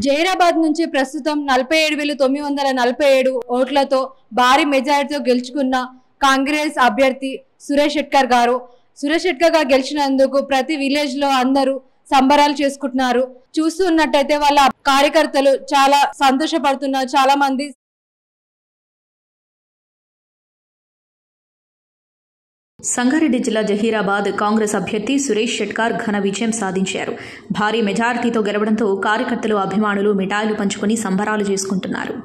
జైరాబాద్ నుంచి ప్రస్తుతం 47,947 ఓట్లతో భారీ మెజారిటీతో గెలుచుకున్న కాంగ్రెస్ అభ్యర్థి సురేష్ షెట్కర్ గారు గెలిచినందుకు ప్రతి విలేజ్ లో అందరూ సంబరాలు చేసుకుంటున్నారు. చూస్తున్నట్టయితే వాళ్ళ కార్యకర్తలు చాలా సంతోషపడుతున్నారు. చాలా మంది సంగారెడ్డి జిల్లా జహీరాబాద్ కాంగ్రెస్ అభ్యర్థి సురేష్ షెట్కర్ ఘన విజయం సాధించారు. భారీ మెజారిటీతో గెలవడంతో కార్యకర్తలు అభిమానులు మిఠాయిలు పంచుకుని సంబరాలు చేసుకుంటున్నారు.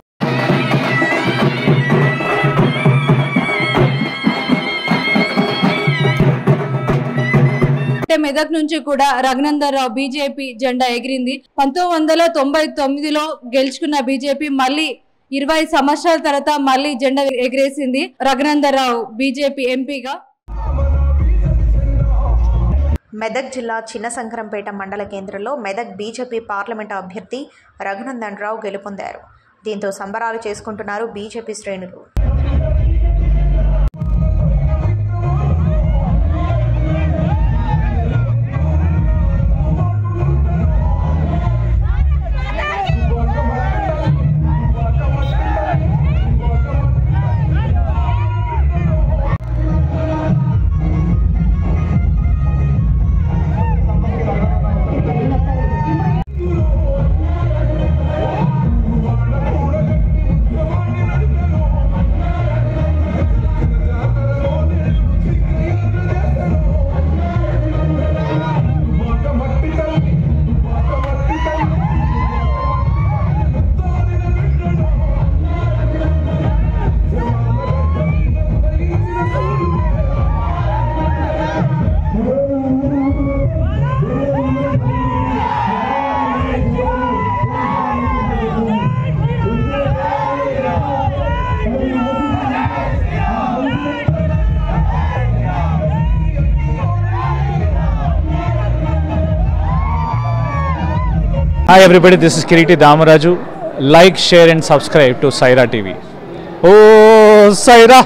మెదక్ నుంచి కూడా రఘునందన్ రావు బీజేపీ జెండా ఎగిరింది. 1999లో గెలుచుకున్న బీజేపీ మళ్ళీ 20 సంవత్సరాల తర్వాత మళ్ళీ జెండా ఎగిరేసింది. రఘునందన్ రావు బీజేపీ ఎంపీగా. మెదక్ జిల్లా చిన్నశంకరంపేట మండల కేంద్రంలో మెదక్ బీజేపీ పార్లమెంటు అభ్యర్థి రఘునందన్ రావు గెలుపొందారు. దీంతో సంబరాలు చేసుకుంటున్నారు బీజేపీ శ్రేణులు. Hi everybody, this is Kiriti Damaraju. Like, share and subscribe to Saira TV. Oh, Saira!